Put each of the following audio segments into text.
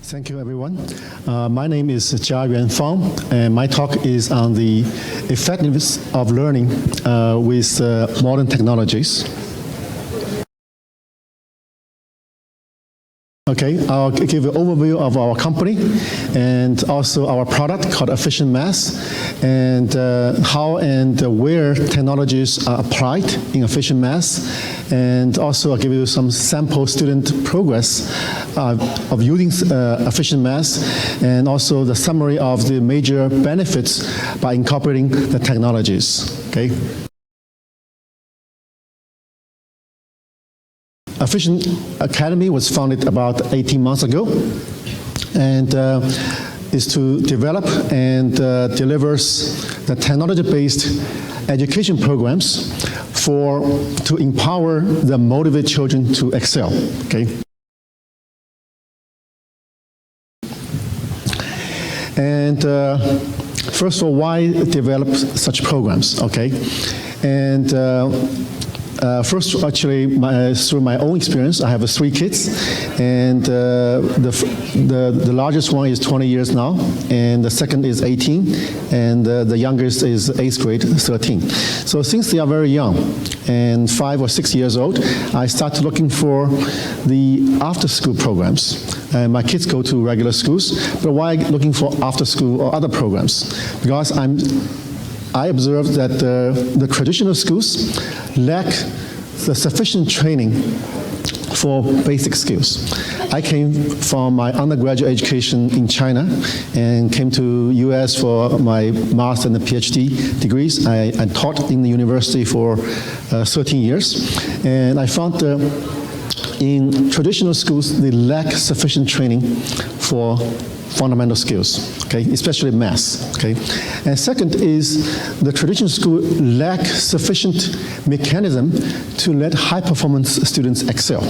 Thank you, everyone. My name is Jiayuan Fang, and my talk is on the effectiveness of learning with modern technologies. Okay, I'll give an overview of our company and also our product called Afficient Math, and how and where technologies are applied in Afficient Math, and also I'll give you some sample student progress of using Afficient Math, and also the summary of the major benefits by incorporating the technologies. Okay. Afficient Academy was founded about 18 months ago, and is to develop and delivers the technology-based education programs to empower the motivated children to excel. Okay. And first of all, why develop such programs? Okay, and first, actually, through my own experience, I have 3 kids, and the largest one is 20 years now, and the second is 18, and the youngest is 8th grade, 13. So since they are very young, and 5 or 6 years old, I started looking for the after-school programs. My kids go to regular schools, but why looking for after-school or other programs? Because I observed that the traditional schools lack the sufficient training for basic skills. I came from my undergraduate education in China and came to US for my master and PhD degrees. I taught in the university for 13 years, and I found in traditional schools they lack sufficient training for fundamental skills, okay, especially math, okay. And second is the traditional school lack sufficient mechanism to let high-performance students excel.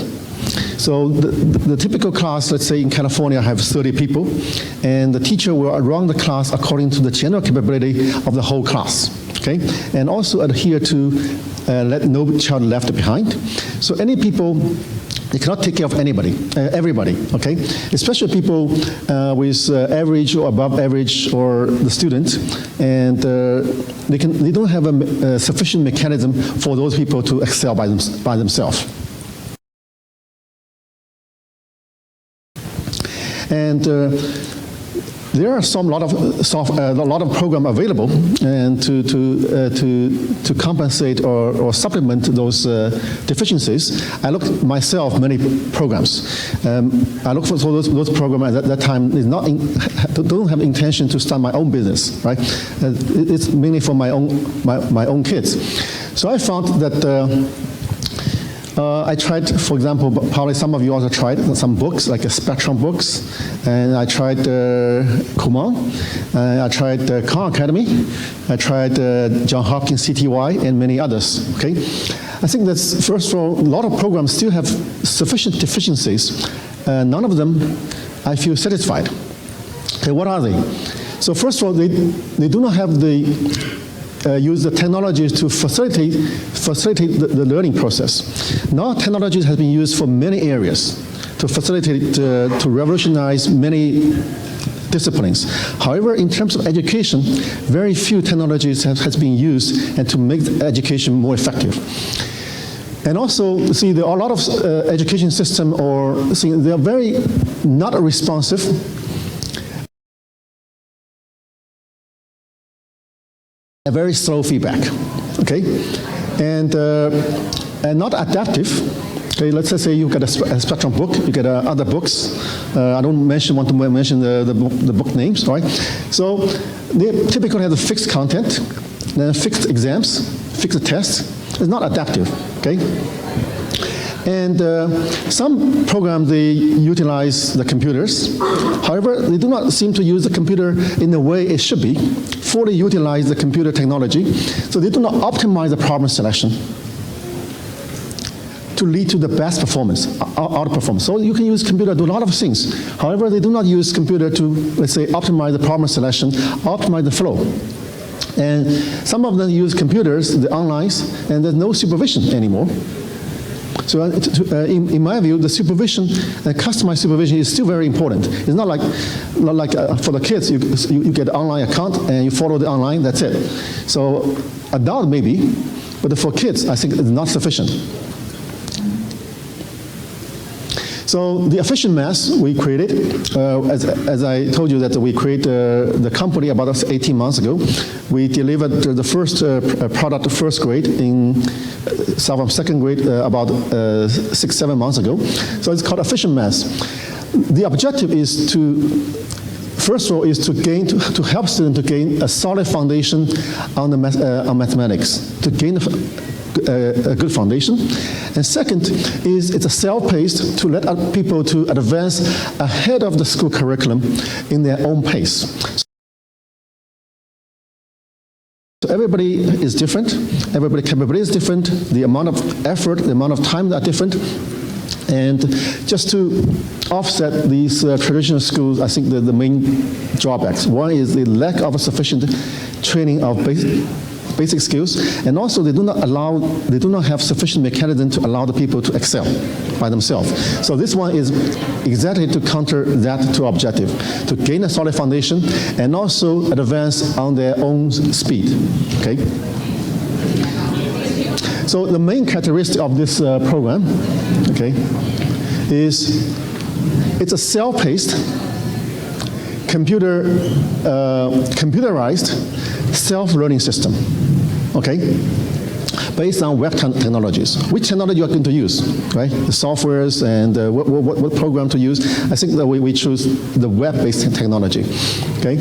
So the typical class, let's say in California, have 30 people, and the teacher will run the class according to the general capability of the whole class, okay, and also adhere to let no child left behind. So any people, you cannot take care of everybody, okay? Especially people with average or above average, or the student, and they don't have a sufficient mechanism for those people to excel by themselves. And there are a lot of programs available, and to compensate or supplement those deficiencies. I looked myself many programs. I looked for those programs at that time don't have intention to start my own business, right? It's mainly for my own kids. So I found that. I tried, for example, probably some of you also tried some books, like Spectrum books, and I tried Kumon, I tried Khan Academy, I tried Johns Hopkins CTY, and many others, okay? I think that's, first of all, a lot of programs still have sufficient deficiencies. None of them I feel satisfied. Okay, what are they? So first of all, they do not have use the technologies to facilitate the learning process. Now technologies has been used for many areas to facilitate, to revolutionize many disciplines. However, in terms of education, very few technologies has been used and to make the education more effective. And also, see, there are a lot of education system, they are very not responsive. A very slow feedback, okay, and not adaptive. Okay, let's just say you get a Spectrum book, you get other books. I don't want to mention the book names, right? So they typically have the fixed content, then fixed exams, fixed tests. It's not adaptive, okay. And some programs, they utilize the computers. However, they do not seem to use the computer in the way it should be, fully utilize the computer technology. So they do not optimize the problem selection to lead to the best performance, outperformance. So you can use computer to do a lot of things. However, they do not use computer to, let's say, optimize the problem selection, optimize the flow. And some of them use computers, the onlines, and there's no supervision anymore. So in my view, the supervision, customized supervision is still very important. It's not like for the kids, you get an online account and you follow the online, that's it. So adult maybe, but for kids, I think it's not sufficient. So the Afficient Mass we created, as I told you that we created the company about 18 months ago. We delivered the first product first grade in from second grade about 6-7 months ago. So it's called Afficient Mass. The objective is to, first of all, is to help students to gain a solid foundation on mathematics, to gain a good foundation. And second is it's a self-paced to let people to advance ahead of the school curriculum in their own pace. So everybody is different, everybody's capability is different, the amount of effort, the amount of time are different. And just to offset these traditional schools, I think the main drawbacks. One is the lack of a sufficient training of basic skills, and also they do not have sufficient mechanism to allow the people to excel by themselves. So this one is exactly to counter that to objective, to gain a solid foundation and also advance on their own speed. Okay. So the main characteristic of this program, okay, is it's a self-paced, computerized self-learning system, okay, based on web technologies. Which technology you are going to use, right? The softwares and what program to use. I think that we choose the web-based technology, okay?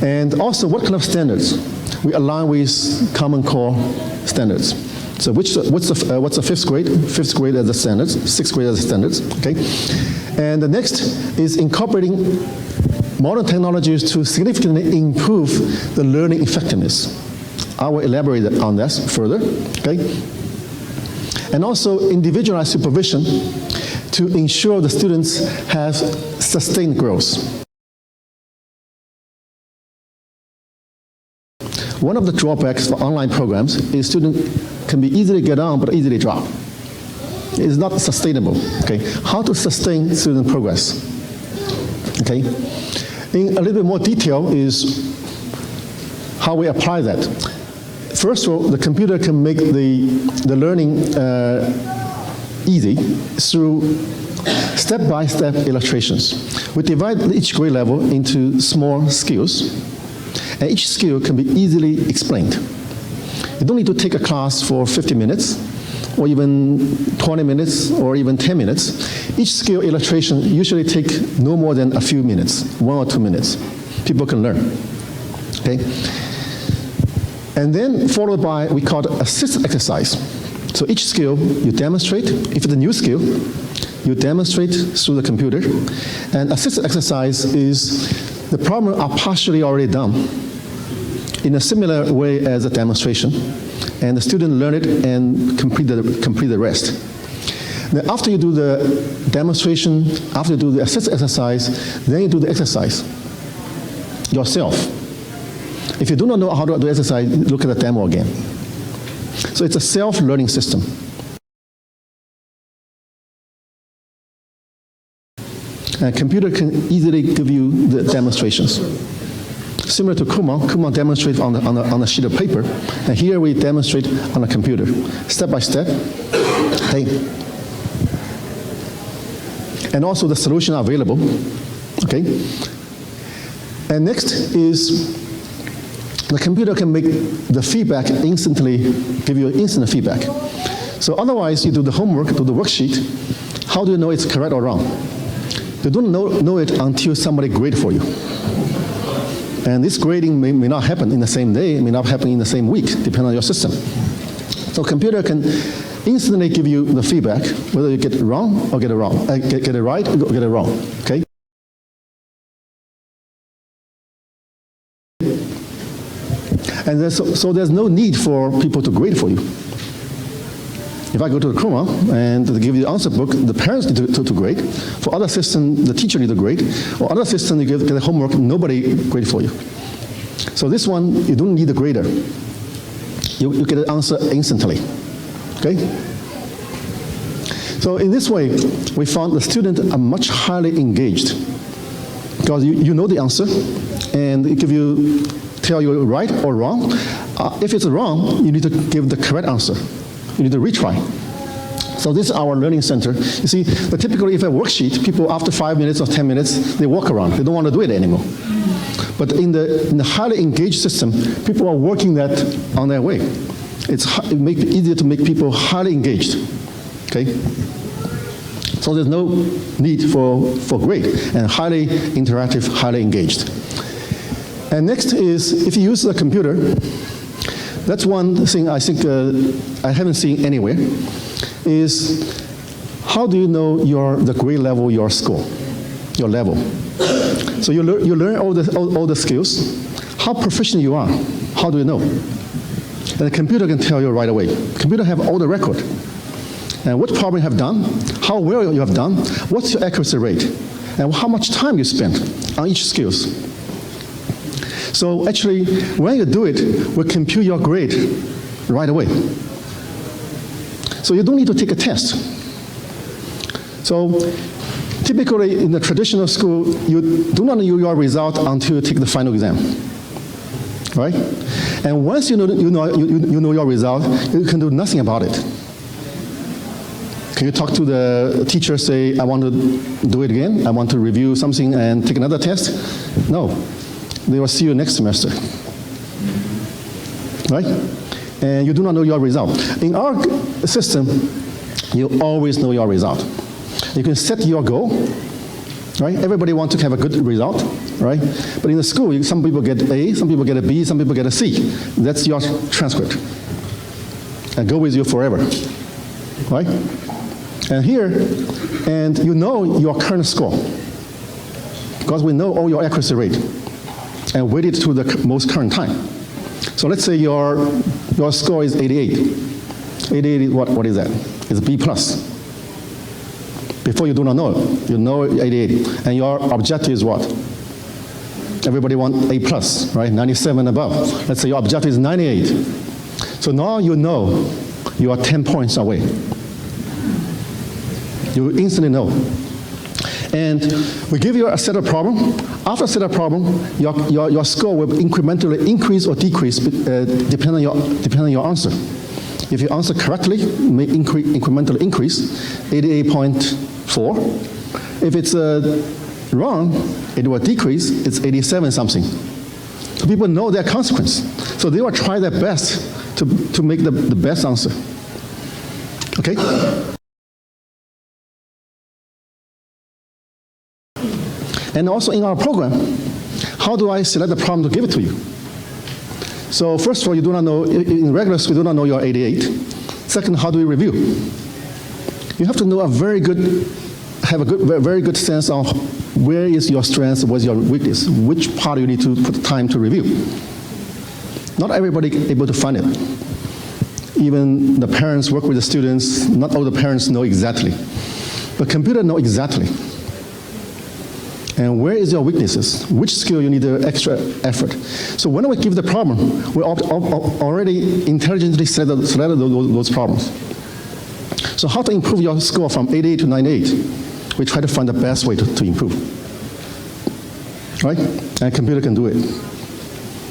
And also, what kind of standards? We align with Common Core standards. So what's the fifth grade? Fifth grade as the standards, sixth grade as the standards, okay? And the next is incorporating modern technologies to significantly improve the learning effectiveness. I will elaborate on that further, okay? And also individualized supervision to ensure the students have sustained growth. One of the drawbacks for online programs is students can be easily get on but easily drop. It's not sustainable, okay? How to sustain student progress, okay? In a little bit more detail is how we apply that. First of all, the computer can make the learning easy through step-by-step illustrations. We divide each grade level into small skills, and each skill can be easily explained. You don't need to take a class for 50 minutes, or even 20 minutes, or even 10 minutes. Each skill illustration usually take no more than a few minutes, 1 or 2 minutes. People can learn, okay? And then followed by, we call it assist exercise. So each skill you demonstrate. If it's a new skill, you demonstrate through the computer. And assist exercise is the problem are partially already done in a similar way as a demonstration. And the student learn it and complete the rest. Then after you do the demonstration, after you do the assist exercise, then you do the exercise yourself. If you do not know how to do exercise, look at the demo again. So it's a self-learning system. And a computer can easily give you the demonstrations. Similar to Kumon demonstrates on a sheet of paper, and here we demonstrate on a computer, step by step. Okay. And also the solution are available. Okay. And next is the computer can make the feedback instantly, give you instant feedback. So otherwise, you do the homework, do the worksheet. How do you know it's correct or wrong? You don't know it until somebody grade for you. And this grading may not happen in the same day, it may not happen in the same week, depending on your system. So computer can instantly give you the feedback, whether you get it wrong or get it wrong, get it right or get it wrong, okay? And so there's no need for people to grade for you. If I go to the Chroma and they give you the answer book, the parents need to grade. For other systems, the teacher needs to grade. Or other systems, you get the homework, nobody grade for you. So this one, you don't need a grader. You get the answer instantly, okay? So in this way, we found the students are much highly engaged because you know the answer, and if you tell you right or wrong, if it's wrong, you need to give the correct answer. You need to retry. So this is our learning center. You see, typically if a worksheet, people after 5 minutes or 10 minutes, they walk around. They don't want to do it anymore. But in the highly engaged system, people are working that on their way. It makes it easier to make people highly engaged. Okay? So there's no need for grade, and highly interactive, highly engaged. And next is, if you use the computer, that's one thing I think I haven't seen anywhere, is how do you know the grade level, your score, your level? So you learn all the skills. How proficient you are, how do you know? And the computer can tell you right away. The computer have all the record. And what problem you have done, how well you have done, what's your accuracy rate, and how much time you spent on each skills. So actually, when you do it, we'll compute your grade right away. So you don't need to take a test. So typically in the traditional school, you do not know your result until you take the final exam, right? And once you know your result, you can do nothing about it. Can you talk to the teacher, say, I want to do it again, I want to review something and take another test? No. They will see you next semester, right? And you do not know your result. In our system, you always know your result. You can set your goal, right? Everybody wants to have a good result, right? But in the school, some people get A, some people get a B, some people get a C. That's your transcript. And go with you forever, right? And here, and you know your current score, because we know all your accuracy rate, and weight it to the most current time. So let's say your score is 88. 88, what is that? It's B plus. Before you do not know it, you know 88. And your objective is what? Everybody wants A plus, right? 97 above. Let's say your objective is 98. So now you know you are 10 points away. You instantly know. And we give you a set of problem. After a set of problem, your score will incrementally increase or decrease depending on your answer. If you answer correctly, it may incrementally increase, 88.4. If it's wrong, it will decrease, it's 87 something. So people know their consequence. So they will try their best to make the best answer. Okay? And also in our program, how do I select the problem to give it to you? So first of all, you do not know, in regular school, you do not know your 88. Second, how do we review? You have to know very good sense of where is your strength, what's your weakness, which part you need to put time to review. Not everybody is able to find it. Even the parents work with the students, not all the parents know exactly. But computer know exactly. And where is your weaknesses? Which skill you need extra effort? So when we give the problem, we already intelligently select those problems. So how to improve your score from 88 to 98? We try to find the best way to improve. Right? And computer can do it.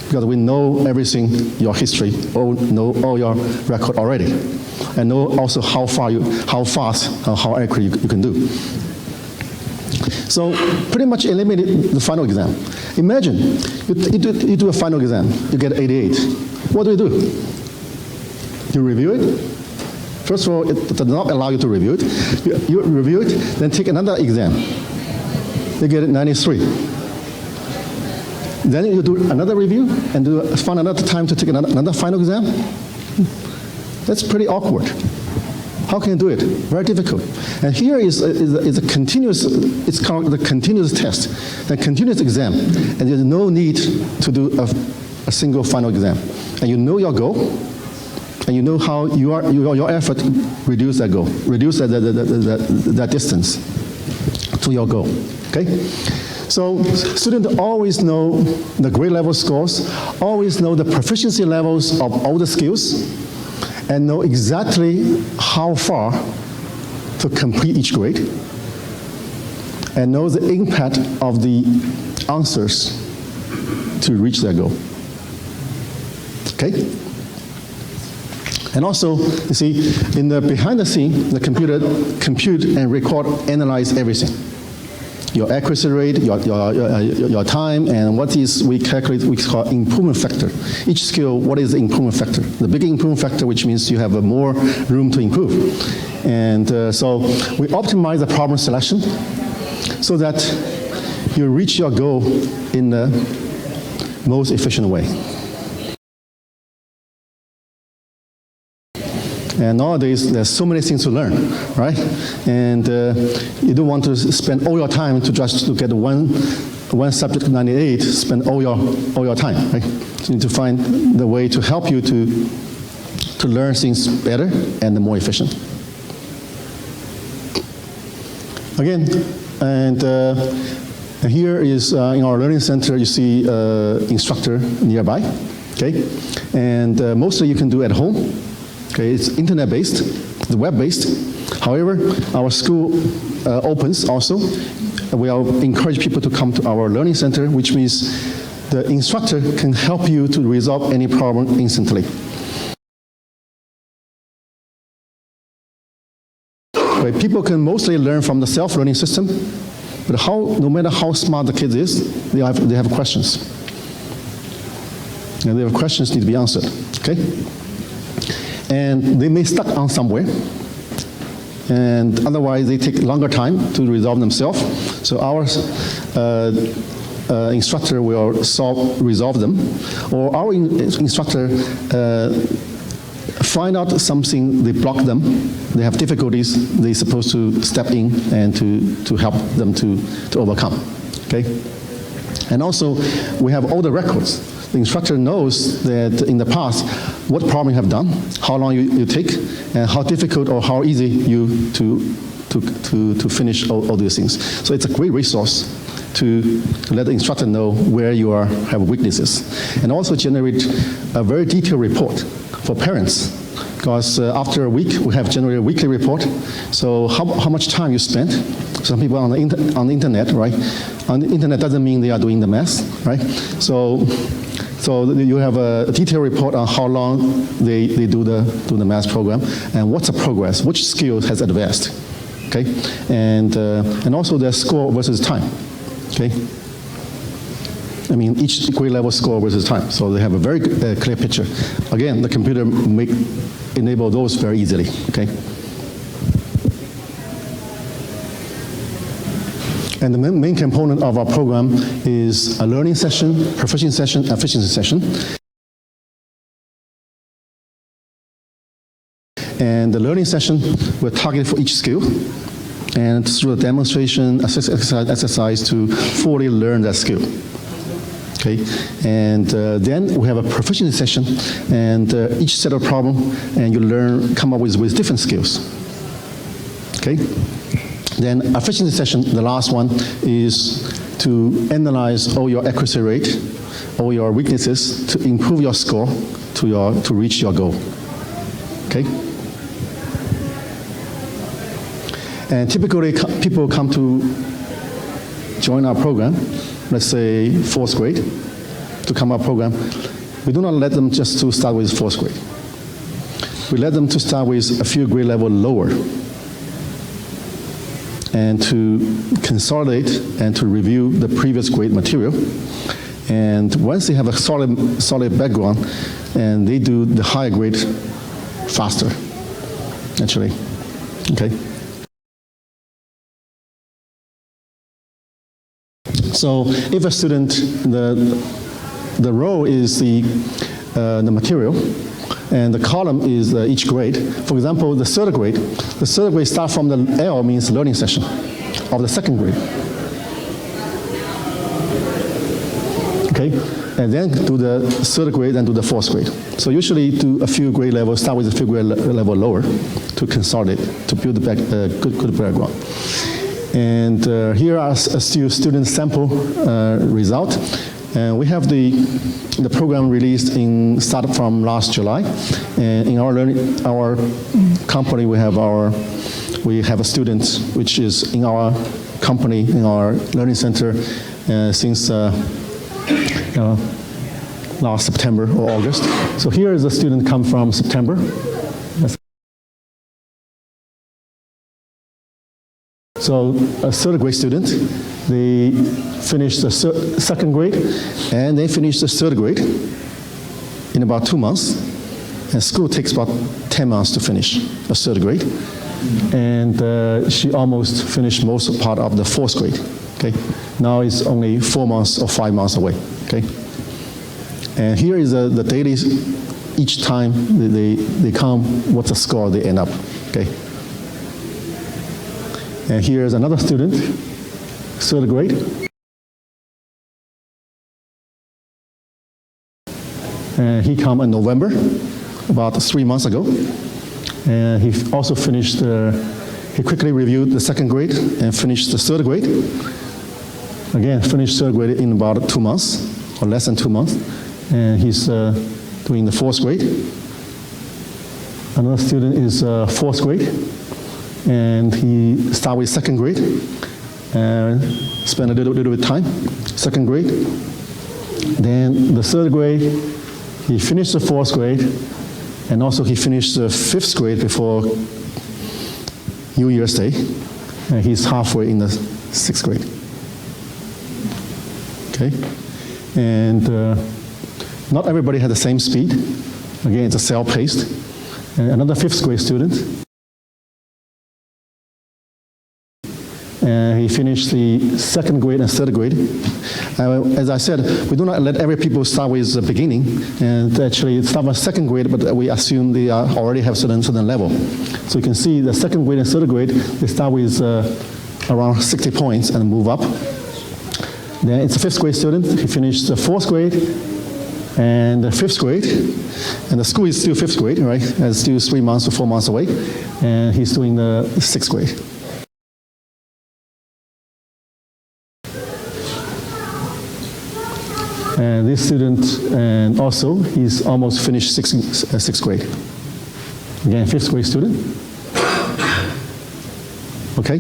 Because we know everything, your history, know all your record already. And know also how fast, how accurate you can do. So pretty much eliminate the final exam. Imagine you do a final exam, you get 88. What do? You review it. First of all, it does not allow you to review it. You review it, then take another exam. You get 93. Then you do another review and find another time to take another final exam. That's pretty awkward. How can you do it? Very difficult. And here is a continuous, it's called the continuous test, the continuous exam. And there's no need to do a single final exam. And you know your goal, and you know how your effort reduce that goal, reduce that distance to your goal, okay? So students always know the grade level scores, always know the proficiency levels of all the skills, and know exactly how far to complete each grade and know the impact of the answers to reach their goal. Okay? And also, you see, in the behind the scene, the computer compute and record, analyze everything. Your accuracy rate, your time, and what is we calculate, we call improvement factor. Each skill, what is the improvement factor? The big improvement factor, which means you have more room to improve. And so we optimize the problem selection so that you reach your goal in the most efficient way. And nowadays, there's so many things to learn, right? And you don't want to spend all your time to just to get one subject 98, spend all your time, right? So you need to find the way to help you to learn things better and more efficient. Again, and here is in our learning center, you see instructor nearby, okay? And mostly you can do at home. Okay, it's internet-based, it's web-based. However, our school opens also. We encourage people to come to our learning center, which means the instructor can help you to resolve any problem instantly. Okay, people can mostly learn from the self-learning system, but no matter how smart the kid is, they have questions. And their questions need to be answered, okay? And they may stuck on somewhere, and otherwise they take longer time to resolve themselves. So our instructor will resolve them, or our instructor find out something, they block them, they have difficulties, they're supposed to step in and to help them to overcome, okay? And also, we have all the records. The instructor knows that in the past, what problem you have done, how long you take, and how difficult or how easy you to finish all these things. So it's a great resource to let the instructor know where you have weaknesses. And also generate a very detailed report for parents. Because after a week, we have generated a weekly report. So how much time you spent. Some people on the internet, right? On the internet doesn't mean they are doing the math, right? So you have a detailed report on how long they do the math program and what's the progress, which skill has advanced, okay? And also their score versus time, okay? I mean, each grade level score versus time. So they have a very clear picture. Again, the computer enable those very easily, okay? And the main component of our program is a learning session, proficiency session, efficiency session. And the learning session, we're targeted for each skill. And through the demonstration, exercise to fully learn that skill. Okay, and then we have a proficiency session, and each set of problem, and you come up with different skills. Okay. Then efficiency session, the last one, is to analyze all your accuracy rate, all your weaknesses, to improve your score to reach your goal. Okay? And typically, people come to join our program, let's say 4th grade, to come our program. We do not let them just to start with 4th grade. We let them to start with a few grade level lower, and to consolidate and to review the previous grade material. And once they have a solid background, and they do the higher grade faster, actually, okay? So if a student, the row is the material, and the column is each grade. For example, the third grade start from the L, means learning session, of the 2nd grade. Okay, and then do the 3rd grade and do the 4th grade. So usually do a few grade levels, start with a few grade level lower to consolidate, to build a good background. And here are a student sample result. And we have the program released started from last July. And in our company, we have our we have a student which is in our company, in our learning center, since last September or August. So here is a student come from September. So a third grade student, they finished the second grade and they finished the third grade in about 2 months. And school takes about 10 months to finish a third grade. And she almost finished most part of the fourth grade. Okay, now it's only 4 months or 5 months away. Okay, and here is the daily. Each time they come, what's the score they end up. Okay, and here is another student, third grade. And he came in November, about 3 months ago. And he also finished, he quickly reviewed the second grade and finished the third grade. Again, finished third grade in about 2 months, or less than 2 months. And he's doing the fourth grade. Another student is fourth grade. And he started with second grade and spent a little bit of time, second grade. Then the third grade, he finished the fourth grade. And also he finished the fifth grade before New Year's Day. And he's halfway in the sixth grade. Okay? And not everybody had the same speed. Again, it's a self-paced. And another fifth grade student. And he finished the second grade and third grade. As I said, we do not let every people start with the beginning, and actually start with second grade, but we assume they already have certain level. So you can see the second grade and third grade, they start with around 60 points and move up. Then it's a fifth grade student. He finished the fourth grade and the fifth grade, and the school is still fifth grade, right? It's still 3 months to 4 months away, and he's doing the sixth grade. And this student, and also, he's almost finished sixth grade. Again, fifth grade student. Okay?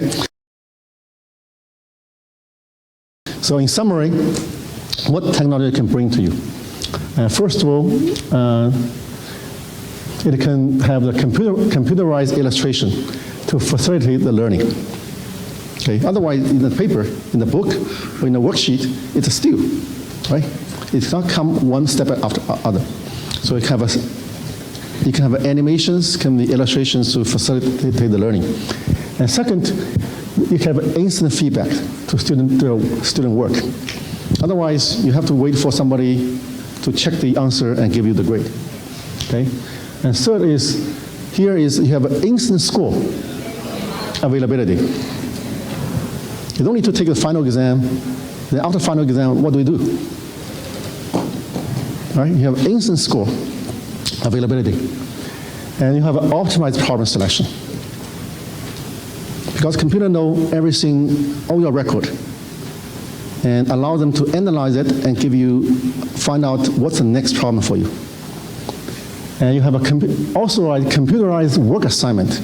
So in summary, what technology can bring to you? First of all, it can have the computerized illustration to facilitate the learning. Okay? Otherwise, in the paper, in the book, or in the worksheet, it's a still, right? It cannot come one step after other. So you can have animations, can be illustrations to facilitate the learning. And second, you can have instant feedback to student work. Otherwise, you have to wait for somebody to check the answer and give you the grade. Okay? And third is, here is you have an instant score availability. You don't need to take the final exam. Then after final exam, what do we do? Right? You have instant score availability. And you have an optimized problem selection. Because computer know everything, all your record, and allow them to analyze it and find out what's the next problem for you. And you have also a computerized work assignment.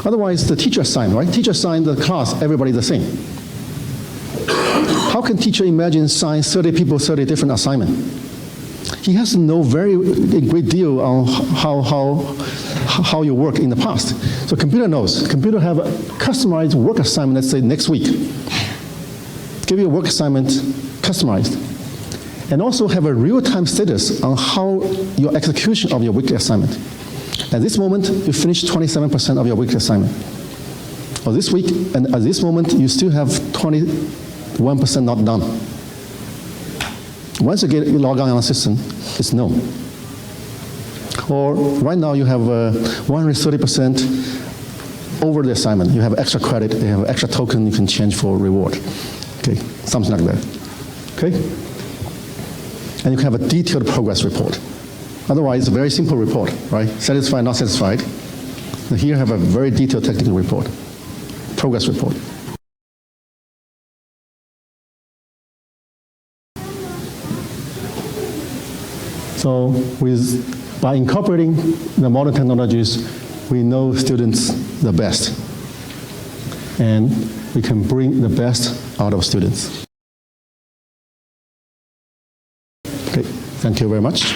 Otherwise, the teacher assigned, right? Teacher assigned the class, everybody the same. How can teacher imagine assign 30 people 30 different assignments? He has to know a great deal on how you work in the past. So computer knows. Computer have a customized work assignment, let's say next week. Give you a work assignment customized. And also have a real-time status on how your execution of your weekly assignment. At this moment, you finished 27% of your weekly assignment. Or this week, and at this moment, you still have 21% not done. Once you log on the system, it's known. Or right now you have 130% over the assignment. You have extra credit, you have extra token you can change for reward. Okay, something like that. Okay? And you can have a detailed progress report. Otherwise, a very simple report, right? Satisfied, not satisfied. And here you have a very detailed technical report, progress report. So by incorporating the modern technologies, we know students the best. and we can bring the best out of students. Okay, thank you very much.